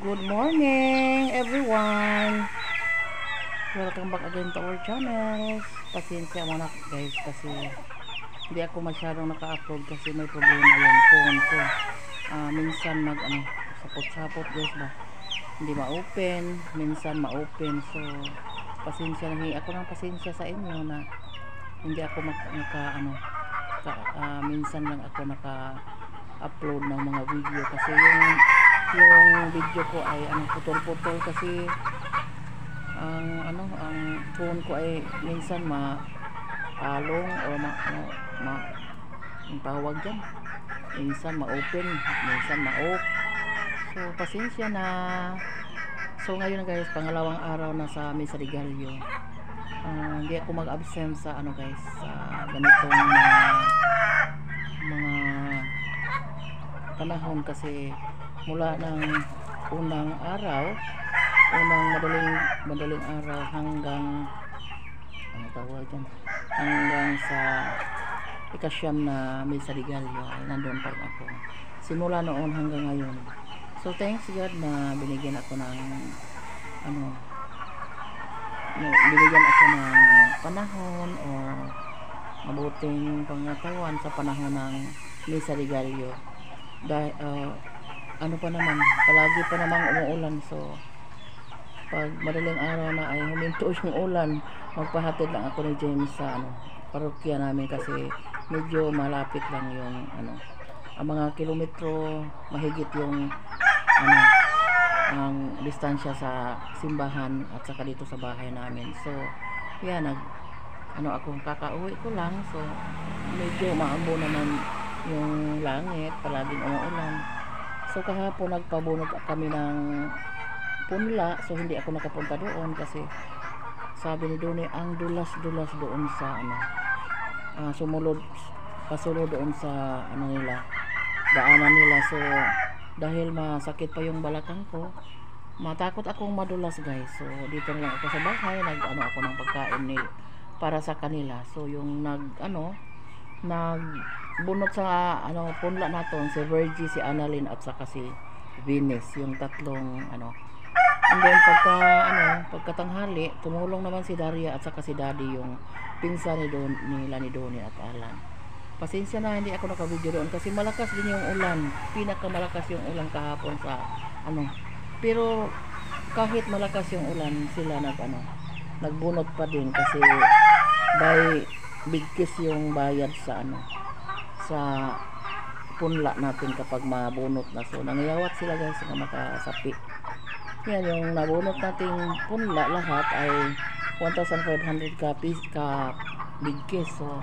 Good morning, everyone. Welcome back again to our channel. Pasensya muna guys kasi hindi ako masyadong naka-upload kasi may problema yung phone ko. Minsan sapot-sapot guys ba. Hindi ma-open, minsan ma-open. So, pasensya na ako ng pasensya sa inyo na hindi ako minsan lang ako naka-upload ng mga video kasi yung video ko ay putol-putol kasi ang phone ko ay minsan maalong o ang tawag dyan, minsan ma-open, minsan ma-off. So pasensya na. So ngayon guys, pangalawang araw na sa amin sa Regalio. Hindi ako mag-absent sa guys, sa ganitong mga panahon kasi mula ng unang madaling araw hanggang hanggang sa ikasyam na may sa Regalio ay nandun pa ako simula noon hanggang ngayon. So thanks God na binigyan ako ng panahon o mabuting pangatawan sa panahon ng may sa Regalio. Dahil palagi pa namang umuulan, so pag madaling araw na ay huminto yung ulan, magpahatid lang ako ni James sa parokya namin kasi medyo malapit lang yung ang mga kilometro mahigit yung ang distansya sa simbahan at saka dito sa bahay namin. So yan, ako kakauwi ko lang, so medyo maambo naman yung langit, palaging umuulan. So kahapon nagpabunot kami ng punla, so hindi ako nakapunta doon kasi sabi ni Doni ang dulas-dulas doon sa pasulod doon sa daanan nila. So dahil masakit pa yung balakang ko, matakot akong madulas guys. So dito na lang ako sa bahay, ako ng pagkain para sa kanila. So yung nagbunot sa punla naton si Virgie, si Annalyn at saka si Venus, yung tatlong and then pagkatanghali tumulong naman si Daria at saka si Daddy, yung pinsan ni Doni at Alan. Pasensya na hindi ako naka-video doon kasi malakas din yung ulan, pinakamalakas yung ulan kahapon sa pero kahit malakas yung ulan sila nagbunot pa din kasi by bigkis yung bayad sa sa punla natin kapag mabunot na. So nangyayawat sila guys na makasapi. Yan yung nabunot nating punla lahat ay 1,500 ka bigkis. So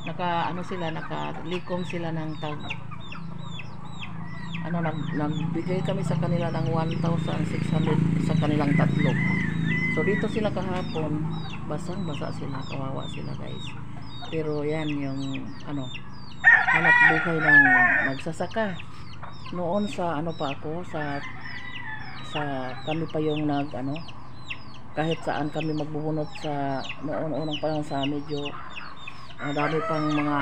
nakalikom sila ng nagbigay kami sa kanila ng 1,600 sa kanilang tatlo. So dito sila kahapon, basang-basa sila, kawawa sila guys. Pero yan yung hanap buhay ng magsasaka. Noon sa pa ako sa kami pa yung kahit saan kami magbubunot sa noon unang panahon sa medyo dami pang mga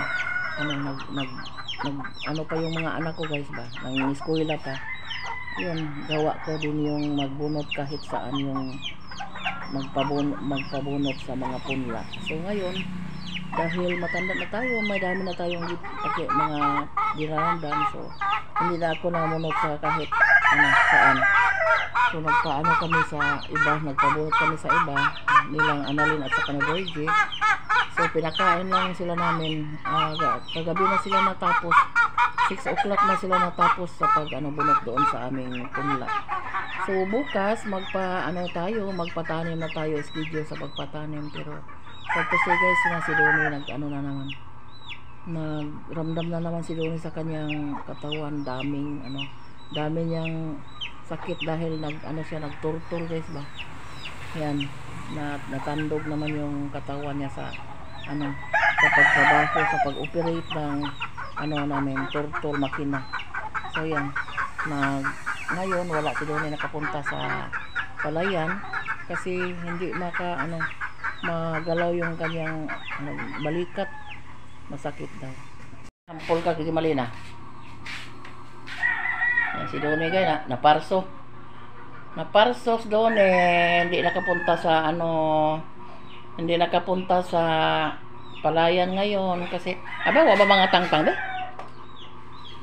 pa yung mga anak ko guys ba, nang eskwela pa. Yun, gawa ko din yung magbunot kahit saan, yung magpabunot sa mga punla. So ngayon, dahil matanda na tayo, may dami na tayong mga dirandan, so hindi na ako namunot sa kahit saan. So kami sa iba, nagpabunot kami sa iba nilang Annalyn at saka ni Virgie. So pinakain lang sila namin. Kagabi na sila natapos, 6 o'clock na sila natapos sa bunot doon sa aming punla. So bukas magpatanim na tayo, schedule sa pagpatanim. Pero kasi guys, si Doni nagramdam na naman si Doni sa kanyang katawan, dami niyang sakit dahil nagturtul guys ba. Yan, natandog naman yung katawan niya sa pagtrabaho, sa pag-operate ng namin turtle makina. So yan, ngayon wala si Doni nakapunta sa palayan kasi hindi magalaw yung kanyang balikat, masakit daw. Sampol ka kasi Malina. Yan si Doni guys, naparso. na parsos doon eh, hindi nakapunta sa hindi nakapunta sa palayan ngayon kasi, aba, wala ba mga tangtang ba?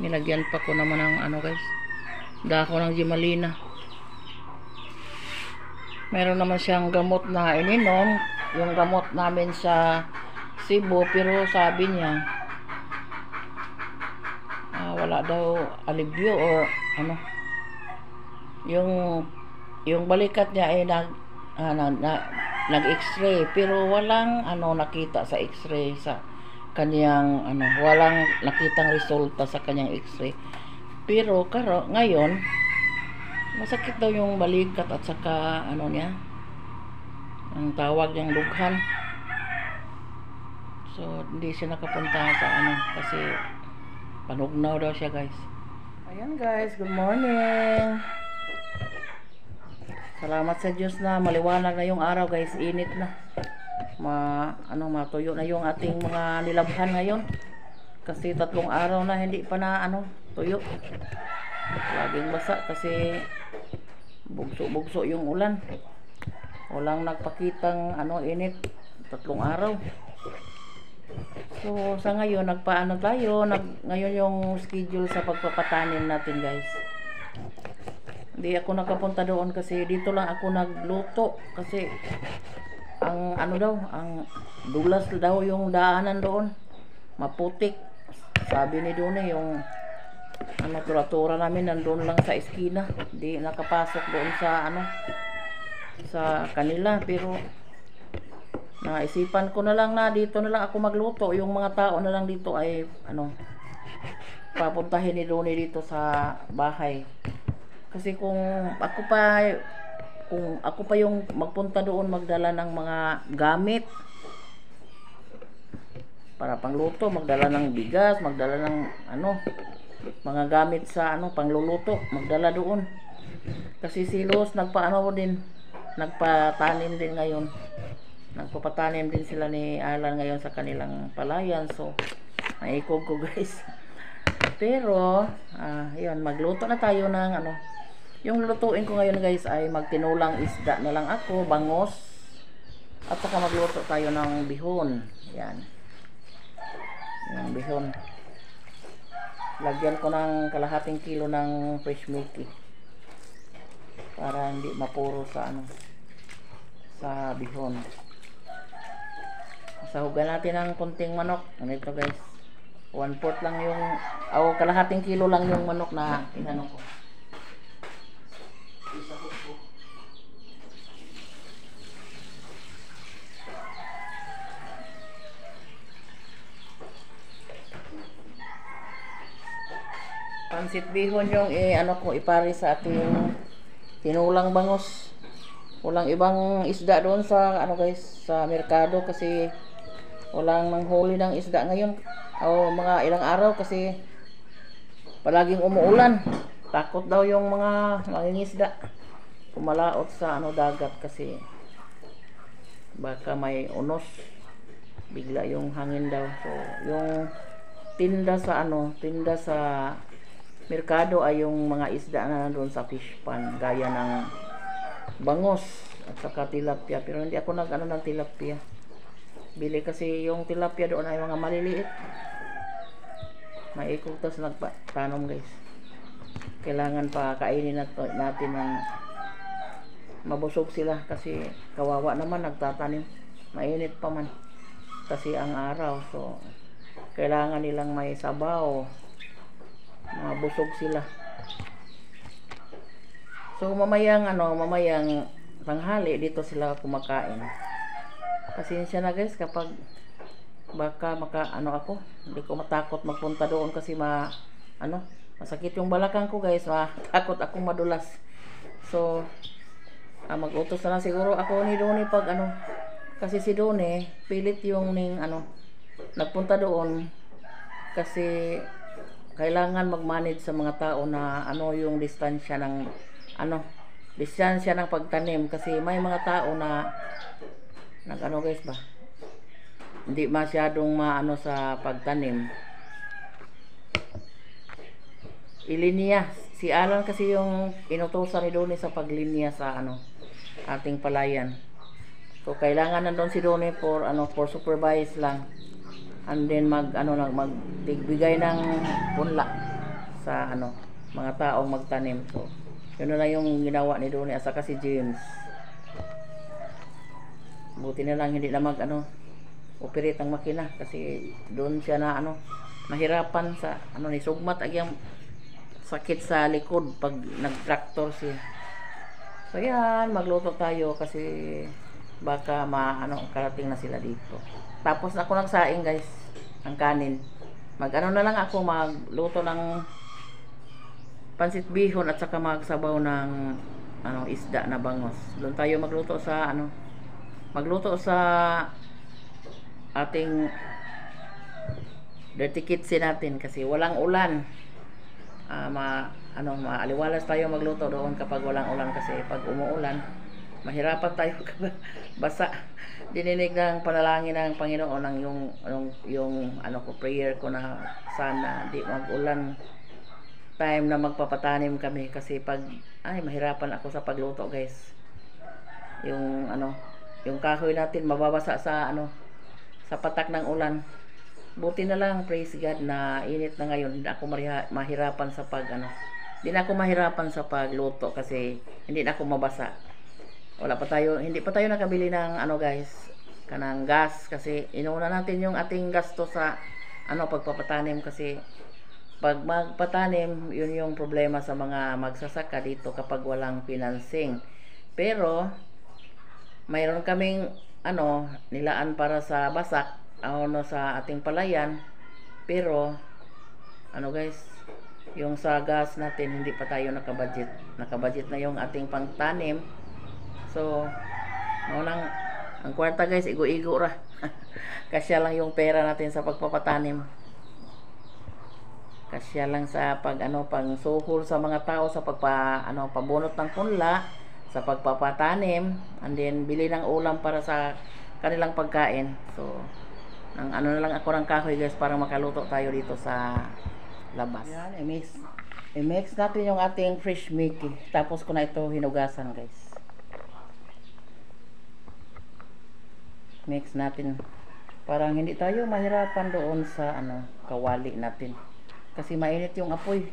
Nilagyan pa ko naman ng guys, dako ng Gimalina. Meron naman siyang gamot na ininom, yung gamot namin sa Cebu, pero sabi niya, wala daw alibyo or yung balikat niya ay nag-x-ray, pero walang nakita sa x-ray sa kanyang walang nakitang resulta sa kanyang x-ray. Pero ngayon masakit daw yung balikat at saka niya, ang tawag niyang lughan. So hindi siya nakapunta sa kasi panugnaw daw siya guys. Ayan guys, good morning. Salamat sa Diyos na maliwanag na yung araw guys, init na. Matuyo na yung ating mga nilabhan ngayon. Kasi 3 araw na hindi pa na tuyo. Laging basa kasi bugso yung ulan. Walang nagpakitang init 3 araw. So sa ngayon tayo, ngayon yung schedule sa pagpapatanim natin guys. Hindi ako nakapunta doon kasi dito lang ako nagluto kasi ang ang dulas daw yung daanan doon, maputik. Sabi ni doon yung tura namin nandun lang sa eskina, di nakapasok doon sa sa kanila. Pero naisipan ko na lang na dito na lang ako magluto, yung mga tao na lang dito ay papuntahin ni Donnie dito sa bahay. Kasi kung ako pa yung magpunta doon, magdala ng mga gamit para pangluto, magdala ng bigas, magdala ng mga gamit sa pangluluto, magdala doon. Kasi si Los nagpatanim din ngayon. Nagpapatanim din sila ni Alan ngayon sa kanilang palayan. So naikog ko guys. Pero yun, magluto na tayo ng yung lulutuin ko ngayon guys ay magtinulang isda na lang ako, bangos, at saka magluto tayo ng bihon. Yan, yung bihon, lagyan ko ng kalahating kilo ng fresh milky para hindi mapuro sa sa bihon. Sahugan natin ng konting manok. Ito guys, 1/4 lang yung kalahating kilo lang yung manok na inano ko. Isahog ko. Pansit bihon yung ipari sa ating tinulang bangos. Walang ibang isda doon sa guys, sa merkado kasi walang nanghuli ng isda ngayon mga ilang araw kasi palaging umuulan. Takot daw yung mga mangingisda kumalaot sa dagat kasi baka may unos bigla yung hangin daw. So yung tinda sa merkado ay yung mga isda na doon sa fish pan, gaya ng bangos at saka tilapia. Pero hindi ako ng tilapia bili kasi yung tilapia doon ay mga maliliit, maikog, tas nagpatanom guys. Kailangan pa kainin natin ng mabusog sila kasi kawawa naman nagtatanim, mainit pa man kasi ang araw. So kailangan nilang may sabaw, mabusog sila. So mamayang tanghali dito sila kumakain. Pasensya na guys kapag baka ako, hindi ko matakot magpunta doon kasi masakit yung balakang ko guys, takot akong madulas. So mag-utos na lang siguro ako ni Donnie pag kasi si Donnie pilit yung nagpunta doon kasi kailangan mag-manage sa mga tao na yung distansya ng distansya ng pagtanim kasi may mga tao na guys ba, hindi masyadong sa pagtanim. Ilinya Si Alan kasi yung inutusan ni Donnie sa paglinya sa ano ating palayan. So kailangan nandun si Donnie for supervise lang. And then magbigay ng punla sa mga taong magtanim. So yun na lang yung ginawa ni Donnie at saka si James. Buti na lang hindi na operate ang makina kasi doon siya na mahirapan sa ni sugmat agyang sakit sa likod pag nag-tractor siya. So yan, magluto tayo kasi baka karating na sila dito. Tapos na ako nagsaing guys, ang kanin. Na lang ako magluto ng pansit bihon at saka magsabaw ng isda na bangos. Doon tayo magluto sa ating dirty kitchen natin kasi walang ulan. Maaliwalas tayo magluto doon kapag walang ulan kasi pag umuulan mahirapan tayo basa. Dininig ng panalangin ng Panginoon ng yung prayer ko na sana di mag-ulan time na magpapatanim kami kasi mahirapan ako sa pagluto guys. Yung kahoy natin mababasa sa patak ng ulan. Buti na lang, praise God, na init na ngayon. Hindi ako mahirapan sa hindi na ako mahirapan sa pagluto kasi hindi na ako mabasa. Hindi pa tayo nakabili ng guys, kanang gas kasi inuuna natin yung ating gasto sa pagpapatanim kasi pag magpatanim, yun yung problema sa mga magsasaka dito kapag walang financing. Pero mayroon kaming nilaan para sa basak sa ating palayan, pero guys, yung sa gas natin hindi pa tayo nakabudget na yung ating pangtanim. So ang kwarta guys, igo-igo ra kasya lang yung pera natin sa pagpapatanim, kasya lang sa pang suhol sa mga tao sa pabunot ng punla sa pagpapatanim, and then bili ng ulam para sa kanilang pagkain. So na lang ako ng kahoy guys para makaluto tayo dito sa labas. Yan, i-mix natin yung ating fresh Mickey. Tapos ko na ito hinugasan guys. Mix natin. Parang hindi tayo mahirapan doon sa kawali natin. Kasi mainit yung apoy.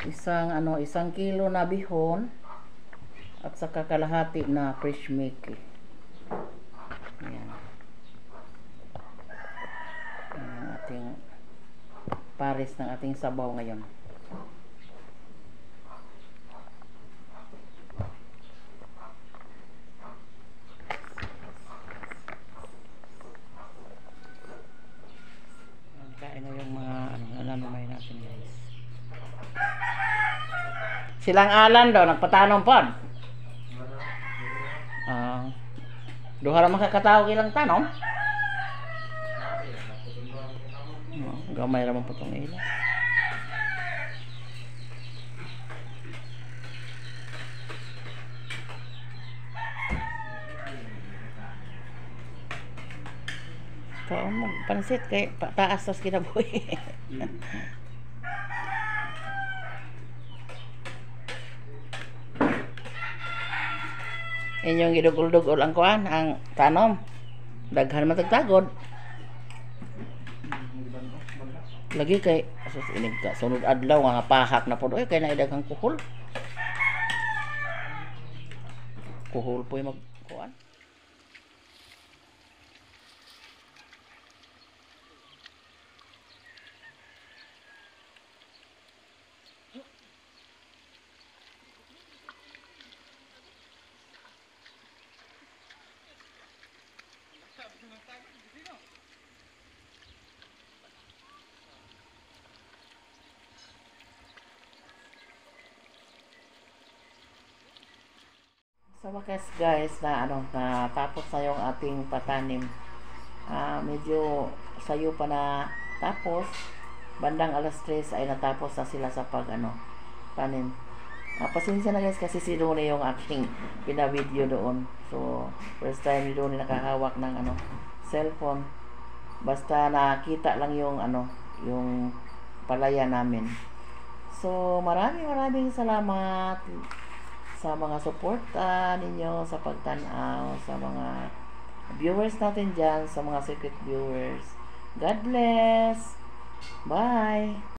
Isang kilo na bihon at saka kalahati na fresh Mickey. Ayan. Ang ating pares ng ating sabaw ngayon. Kain na yung mga nanamay natin guys. Silang Alan daw nagpatanong pod. Duha ra makakatawag ilang tanong. Gamay ra man putong ila. Kaon mo pansit kay taas tas kinabuhi. Inyong gidugol-dugol ang kuan, ang tanom. Daghan matagtagod. Lagi kay inig ka sunod adlaw nga pahak na pod oy kay naidaghang kuhol. Kuhol po yung magkuan. Sa wakas guys na tapos na yung ating patanim. Medyo sayo pa na tapos. Bandang alas 3 ay natapos na sila sa tanim. Pasensya na guys kasi si Donnie yung aking pina-video doon. So first time ni Donnie nakahawak ng cellphone. Basta nakita lang yung yung palaya namin. So, maraming salamat sa mga suporta ninyo sa pagtanaw, sa mga viewers natin dyan, sa mga secret viewers. God bless! Bye!